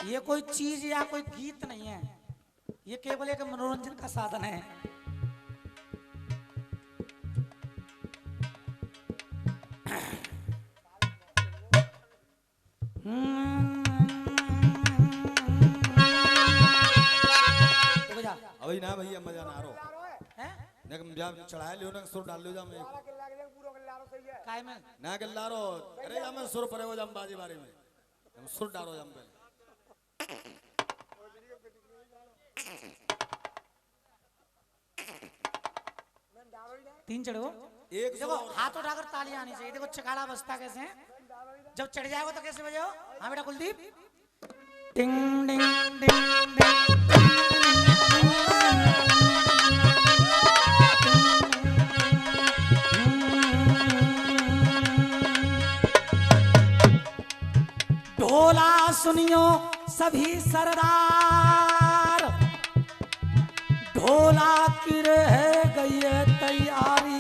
ये कोई चीज या कोई गीत नहीं है, ये केवल एक मनोरंजन का साधन है। अभी ना भैया मजा ना रो हैं जब चढ़ाए लियो ना सुर डाल लियो जा मैं काय में ना गल्ला रो अरे जा मैं सुर परे हो जाम बाजी बारे में हम सुर डालो जाम पहले तीन चढ़ो एक देखो हाथ उठाकर तालियां आनी चाहिए। देखो चकाड़ा बजता कैसे है, जब चढ़ जाएगा तो कैसे बजाओ। हाँ बेटा कुलदीप, टिंग डिंग डिंग डिंग। ढोला सुनियो सभी सरदार, ढोला की रह गई है तैयारी।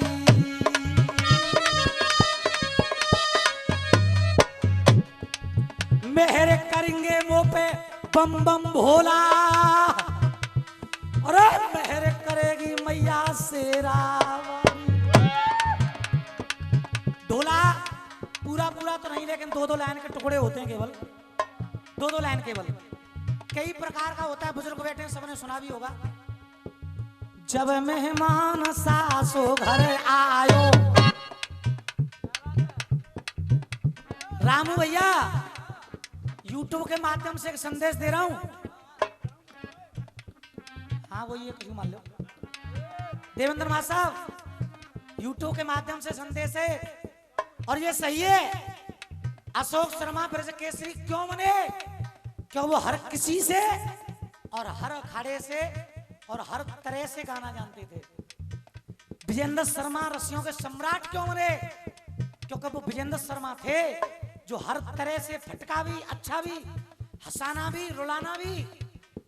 मेहर करेंगे मुंह पे बम बम भोला, अरे मेहर करेगी मैया शेरावाली। ढोला पूरा पूरा तो नहीं, लेकिन दो दो लाइन के टुकड़े होते हैं, केवल दो दो लाइन केवल। कई प्रकार का होता है, बुजुर्ग बैठे हैं सबने सुना भी होगा। जब मेहमान सासो घर आयो, रामू भैया यूट्यूब के माध्यम से एक संदेश दे रहा हूं। हाँ वो ये कुछ मान लो देवेंद्र मां साहब, यूट्यूब के माध्यम से संदेश है और ये सही है। अशोक शर्मा ब्रज केसरी क्यों बने? क्यों वो हर किसी से और हर अखाड़े से और हर तरह से गाना जानते थे। विजेंद्र शर्मा रसियों के सम्राट क्यों बने? क्योंकि वो विजेंद्र शर्मा थे जो हर तरह से फटका भी, अच्छा भी, हंसाना भी, रुलाना भी,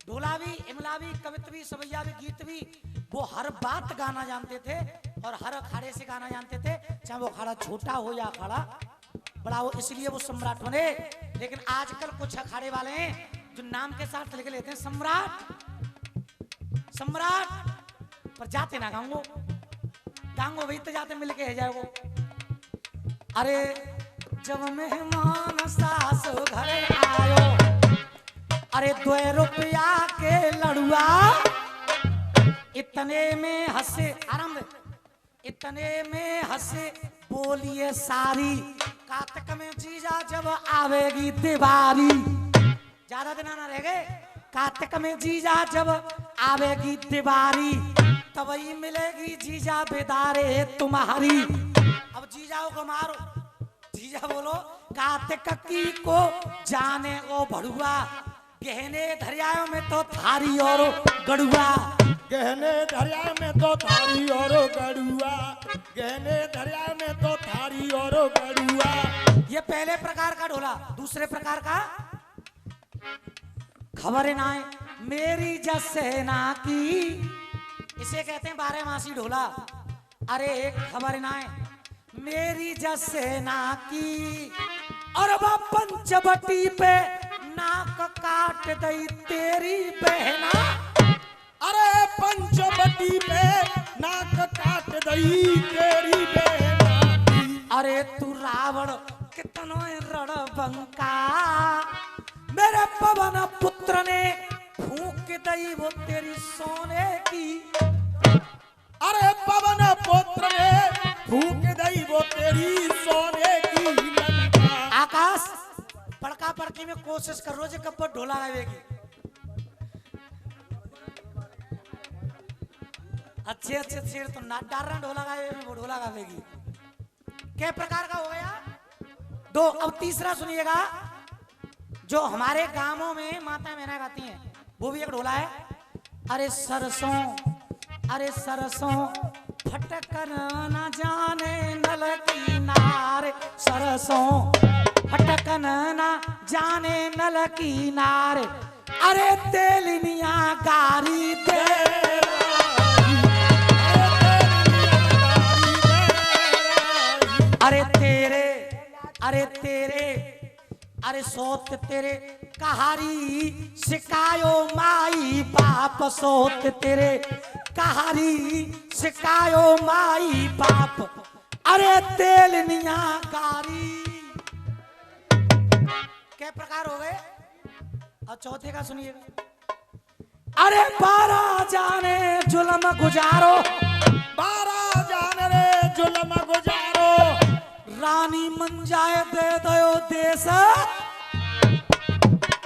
ढोला भी, इमला भी, कवित भी, सवैया भी, गीत भी, वो हर बात गाना जानते थे और हर अखाड़े से गाना जानते थे, चाहे वो अखाड़ा छोटा हो या अखाड़ा बड़ा हो। इसलिए वो सम्राट बने। लेकिन आजकल कुछ अखाड़े वाले हैं जो नाम के साथ लिख लेते हैं सम्राट सम्राट, पर जाते ना गांगो गांगो वही तो जाते मिल के है जाए वो। अरे जब मेहमान सास घर आयो, अरे 2 रुपया के लड़ुआ, इतने में हंसे आरंभ, इतने में हंसे बोलिए सारी, कार्तिक में जीजा जब आवेगी दिवाली। ज्यादा दिन ना रह गए, कार्तिक में जीजा जब आवेगी दिवाली, तभी मिलेगी जीजा बेदारे तुम्हारी। अब जीजाओ को मारो, जीजा बोलो कार्तिक की को जाने ओ भड़ुआ, गहने धरियाओं में तो थारी और गड़ुआ, गहने दरिया में तो थारी और गड़ुआ, गहने दरिया में तो थारी और गड़ुआ। ये पहले प्रकार का ढोला। दूसरे प्रकार का खबर ना है मेरी जसेना की, इसे कहते हैं 12 मासी ढोला। अरे खबर ना है मेरी जसेना की, और वह पंचवटी पे नाक काट दई तेरी बहना। अरे पंचवटी पे नाक काट दई तेरी बहना। अरे तू रावण कितनो रणबंका, मेरे पवन पुत्र ने फूंक दई वो तेरी सोने की। अरे पवन पुत्र ने फूंक दई वो तेरी सोने की। आकाश पड़का पड़की में कोशिश कर रोजे कब ढोला गावेगी। अच्छे अच्छे शेर तो ना डाल रहा ढोला गावेगी, वो ढोला गावेगी। क्या प्रकार का हो गया 2। अब तीसरा सुनिएगा, जो हमारे गांवों में माता बहना गाती हैं, वो भी एक ढोला है। अरे सरसों, अरे सरसों फटकर न जाने नल की नार, सरसों फटकन न जाने नल की नार, अरे तेलिनिया गारी दे, अरे तेरे, अरे तेरे, अरे सौत तेरे कहारी सिकायो माई बाप सोत तेरे, कहारी सिकायो माई बाप, अरे तेल निया कारी। क्या प्रकार हो गए? और चौथे का सुनिएगा। अरे 12 जाने जुल्म गुजारो, 12 जाने रे जुल्म गुजारो, रानी मंजाए दे दयो देश,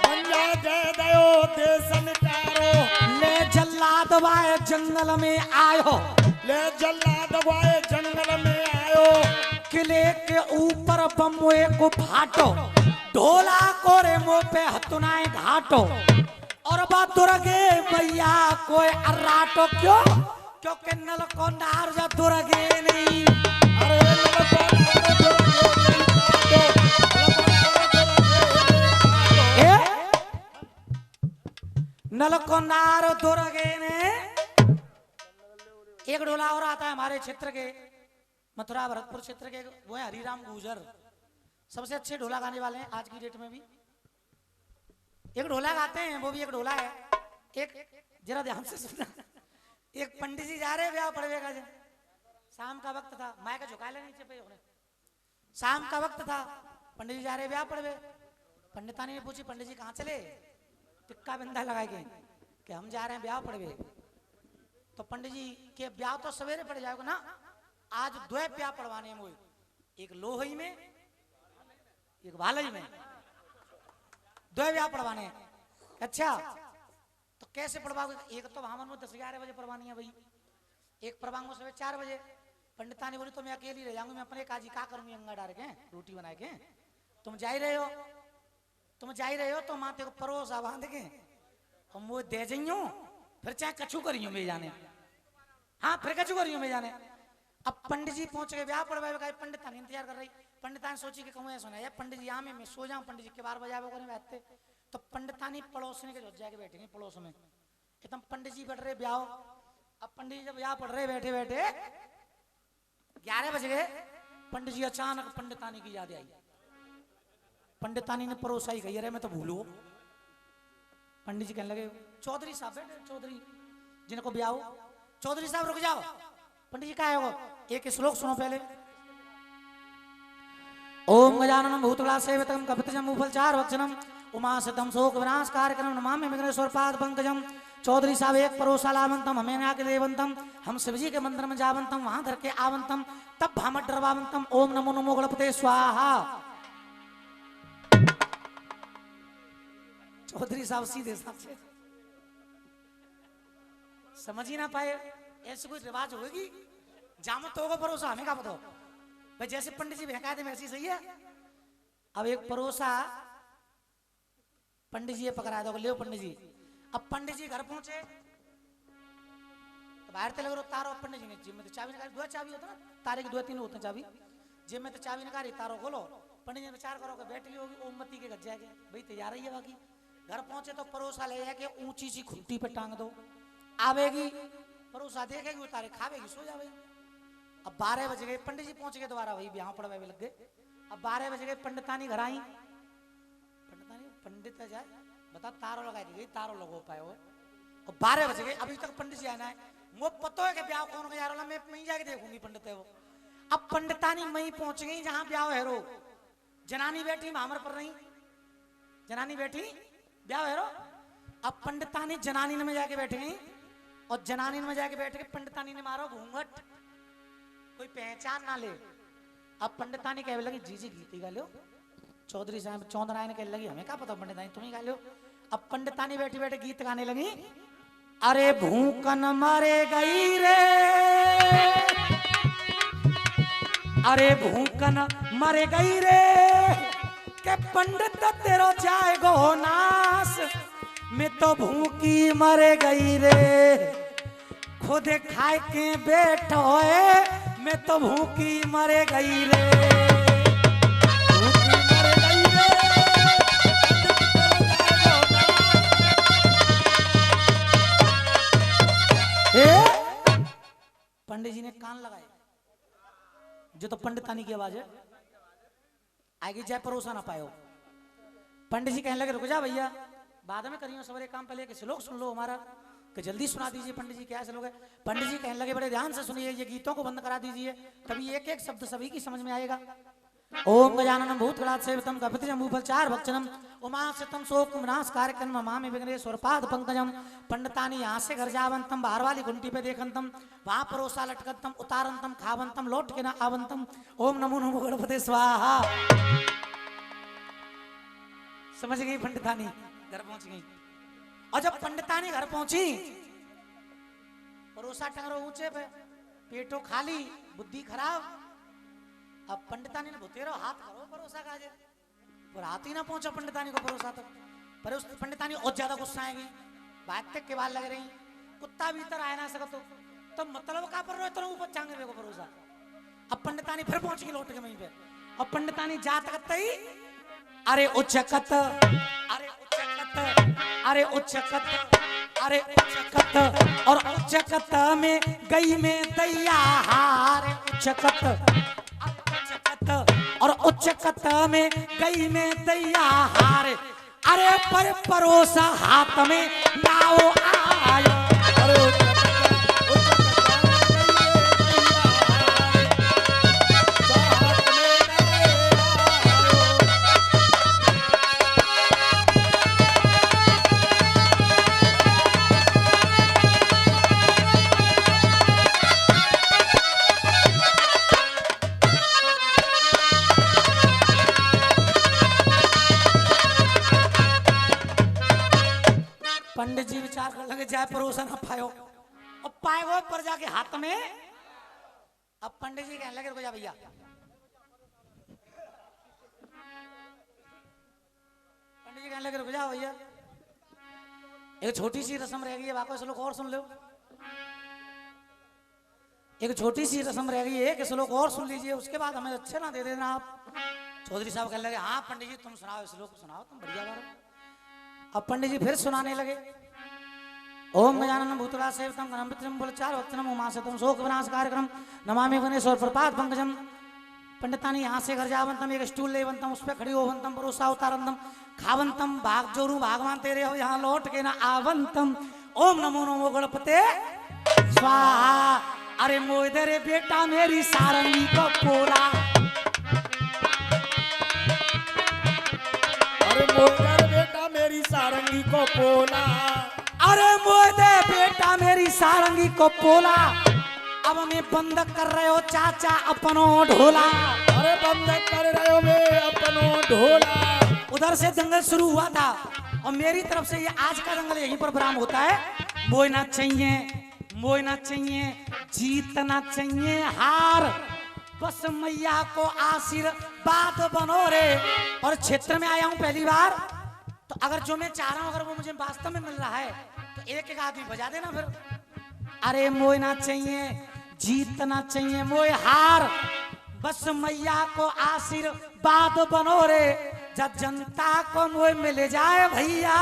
मंजाए दे दयो देश निकारो, ले जल्लाद वाए जंगल में आयो, ले जल्लाद वाए जंगल में आयो, किले के ऊपर बम्बे को फाटो, ढोला कोरे मुंह पे हथुनाए घाटो, और बात दुर्गे भैया कोई अर्राटो। क्यों? क्योंकि नल को नार जा दुर्गे नहीं। अरे नल को नार दुर्गे ने। एक ढोला और आता है हमारे क्षेत्र के, मथुरा भरतपुर क्षेत्र के, वो है हरिराम गुजर, सबसे अच्छे ढोला गाने वाले हैं आज की डेट में भी। एक ढोला गाते हैं, वो भी एक ढोला है। एक जरा ध्यान से सुनना, एक पंडित जी जा रहे ब्याह पड़वे का, शाम का वक्त था, माय का झुका ले नीचे पे होने, शाम का वक्त था, पंडित जी जा रहे ब्याह पड़वे। पंडितानी ने पूछी, पंडित जी कहाँ चले? टिक्का बिंदा लगाए के कि हम जा रहे हैं ब्याह पड़वे। तो पंडित जी के ब्याह तो सवेरे पड़ जाएगा ना, आज 2 ब्याह पड़वाने हैं, एक लोहई में एक वालई में, 2 ब्याह पड़वाने हैं। अच्छा तो कैसे पढ़वाओगे? एक तो भामन में 10-11 बजे पढ़वानी है भाई, एक पढ़वाऊंगा सुबह 4 बजे। पंडितानी बोली तो मैं अकेली रह जाऊंगी, मैं अपने काजी का करूंगी, अंगा डाल के रोटी बना के। तुम जा ही रहे हो, तुम जा ही रहे हो, तो माते को परोसा बांध के हम वो दे जाइयो, फिर चाहे कछु करियो मैं जाने, हाँ फिर कछु करियो मैं जाने। अब पंडित जी पहुंच गए ब्याह पढ़वाए, पंडितानी इंतजार कर रही। पंडितानी सोची कि कहूँ सुना यार पंडित जी मैं सो जाऊं, पंडित जी के 12 बजे बैठते। तो पंडितानी पड़ोसने के जाके बैठेंगे पड़ोस में, एकदम पंडित जी बैठ रहे ब्याह। अब पंडित जी जब ब्याह पढ़ रहे बैठे बैठे 11 बज गए, पंडित जी अचानक पंडितानी की याद आई। पंडितानी ने परोसा ही कही, अरे मैं तो भूलू। पंडित जी कहने लगे, चौधरी साहब बैठे, चौधरी जिनको ब्याह हो, चौधरी साहब रुक जाओ। पंडित जी क्या है वो? एक श्लोक सुनो पहले। ओम गजाननम भूतगणा सेवितम कपितजम उपलचार वक्षणम उमासतम शोक विनाश कार्यक्रम नमामि विघ्नेश्वर पाद पंकजम। चौधरी साहब एक परोसा लावंतम, हमें आके देवंतम, हम शिवजी के मंदिर में जावंतम, वहां धर के आवंतम, तब भामट डरवावंतम। ओम नमो नमो गणपते स्वाहा। चौधरी साहब सीधे साहब से समझ ही ना पाए, ऐसे कोई रिवाज होगी? जामत तो होगा परोसा, हमें क्या पता भाई, जैसे पंडित जी बहका दे वैसी सही है। अब एक परोसा पंडित जी पकड़ा दो, ले पंडित जी। अब पंडित जी घर पहुंचे तो बाहर तले तारो, पंडित जी ने जेब में तो चाबी निकाली, 2 चाबी होता ना तारे की, 2-3 होते हैं चाबी, जेब में तो चाबी निकाली, तारो खोलो। पंडित जी ने विचार करो बैठ ली होगी ओमवती के घर जाके, भाई तैयार ही है बाकी। घर पहुंचे तो परोसा ले जाके ऊंची सी खुंटी पे टांग दो, आवेगी परोसा देखेगी, उतारे खावेगी, सो जावेगी। अब 12 बज गए, पंडित जी पहुंच गए दोबारा, वही ब्याह पड़वा लग गए। अब 12 बज गए, पंडितानी घर आई। पंडितानी पंडित जाए बता, तारो लगा दी गई, तारो लगो पाए हो। और 12 बज गए, अभी तक पंडित जी आना है। वो पता है कि ब्याह कौन का यार, मैं वहीं जाके देखूंगी पंडित है वो। अब पंडितानी वहीं पहुंच गई जहां ब्याह है रो, जनानी बैठी भामर पर नहीं, जनानी बैठी ब्याह है रो। अब पंडितानी जनानी में जाके बैठ गई, और जनानी में जाके बैठ के पंडितानी ने मारो घूंघट, कोई पहचान ना ले। अब पंडितानी कहने लगी, जी जी गीत गा लो। चौधरी साहब चौधराय ने कहने लगी, हमें क्या पता पंडितानी, तुम ही गा लो। अब पंडितानी बैठी बैठे गीत गाने लगी। अरे भूकन मरे गई रे, अरे भूकन मरे गई रे, के पंडित तेरो जाएगो नाश, मैं तो भूखी मरे गई रे, खुद खाए के बैठो है, मैं तो भूखी मरे गई रे, भूखी मरे गई रे। पंडित जी ने कान लगाए, जो तो पंडितानी की आवाज है, आगे जाए परोसा ना पायो। पंडित जी कहने लगे रुक जा भैया, बाद में करियो सवेरे काम, पहले कि श्लोक सुन लो हमारा, कि जल्दी सुना दीजिए। पंडित जी क्या श्लोक है? पंडित जी कहने लगे बड़े ध्यान से सुनिए, ये गीतों को बंद करा दीजिए, तभी एक एक शब्द सभी की समझ में आएगा। ओम गजाननम भूतगणात् सेवितम गणपतिजं चार भक्षणम उमासतम शोक विनाश कार्यक्रम मामि विघ्नेश्वर पाद पंकजम। पंडितानी यहाँ से घर जावंतम, बाहर वाली घुंटी पे देखंतम, वहां परोसा लटकंतम, उतारंतम खावंतम, लौट के ना आवंतम। ओम नमो नमो गणपते स्वाहा। समझ गई पंडितानी, घर पहुंच गई। और जब पंडितानी घर पहुंची, परोसा टंगरो ऊंचे पे, पेटो खाली, बुद्धि खराब। अब पंडितानी ने भुतेरो हाथ करो परोसा काजे, पर हाथ ही ना पहुंचा पंडितानी को परोसा तक। पर उस पंडितानी और ज्यादा गुस्सा आएगी, बात तक के बाल लग रही, कुत्ता भीतर आया ना सकतो, तो मतलब का पर रहे तो ऊपर चांगे को परोसा। अब पंडितानी फिर पहुंच गई लौट के वहीं पे। अब पंडितानी जा तक ही अरे उच्चकत, अरे उच्चकत, अरे उच्चकत, अरे उच्चकत, और उच्चकत में गई में दैया हारे उच्चकत, और उच्चकत में गई में दैया हारे। अरे पर परोसा हाथ में नाव आयो, अरे पंडित जी विचार कर लगे जाए परोसा ना पायो, और पाएगो पर जाके हाथ में। अब पंडित जी कहने लगे रुको जा भैया, पंडित जी कहने लगे रुक जा भैया, एक छोटी सी रस्म रह गई है, वापस लोग और सुन लो। एक छोटी सी रस्म रह गई है, कि श्लोक और सुन लीजिए, उसके बाद हमें अच्छे ना दे देना आप। चौधरी साहब कहने लगे हाँ पंडित जी तुम सुनाओ, श्लोक सुनाओ तुम, बढ़िया बात। अब पंडित जी फिर सुनाने लगे। ओम गजाननम भूतगणात् सेवितम गणपतिजं चार भक्षणम उमासतम शोक विनाश कार्यक्रम नमामि विघ्नेश्वर प्रपाद पंकजम। पंडितानी यहाँ से घर जावंतम, एक स्टूल लेवंतम, उस पर खड़ी होवंतम, परोसा उतारंतम खावंतम, भाग जोरू भगवान तेरे हो यहाँ लौट के ना आवंतम। ओम नमो नमो गणपते स्वाहा। अरे मोय दे रे बेटा मेरी सारंगी को पोला, अरे मोकर बेटा मेरी सारंगी को पोला, अरे मोय दे बेटा मेरी सारंगी को पोला। अब मैं बंद कर रहे हो चाचा अपनो ढोला, अरे बंद कर रहे हो वे अपनो ढोला। उधर से दंगल शुरू हुआ था, और मेरी तरफ से ये आज का दंगल यहीं पर विराम होता है। मोयना चाहिए, मोयना चाहिए, जीतना चाहिए हार, बस मैया को आशीर्वाद बनो रे। और क्षेत्र में आया हूं पहली बार, तो अगर जो मैं चाह रहा हूं अगर वो मुझे वास्तव में मिल रहा है तो एक एक आदमी बजा देना फिर। अरे मोयना चाहिए, जीतना चाहिए मोय हार, बस मैया को आशीर्वाद बनो रे। जब जनता को मोय मिल जाए भैया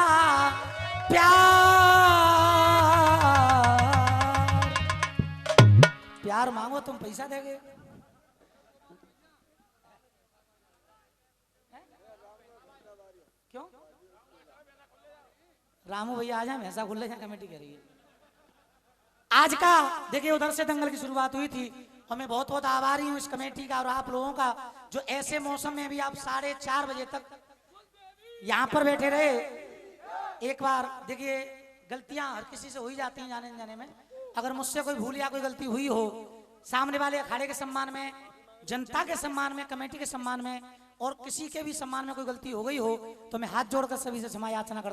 प्यार मांगो तुम पैसा देंगे। क्यों रामू भैया आ जाए, भैंसा खुले जाए, कमेटी कह रही है। आज का देखिए उधर से दंगल की शुरुआत हुई थी, और मैं बहुत बहुत आभारी हूँ इस कमेटी का और आप लोगों का, जो ऐसे मौसम में भी आप 4:30 बजे तक यहाँ पर बैठे रहे। एक बार देखिए गलतियां हर किसी से हो ही जाती हैं जाने जाने में, अगर मुझसे कोई भूल या कोई गलती हुई हो, सामने वाले अखाड़े के सम्मान में, जनता के सम्मान में, कमेटी के सम्मान में, और किसी के भी सम्मान में कोई गलती हो गई हो, तो मैं हाथ जोड़कर सभी से क्षमा याचना करता हूं।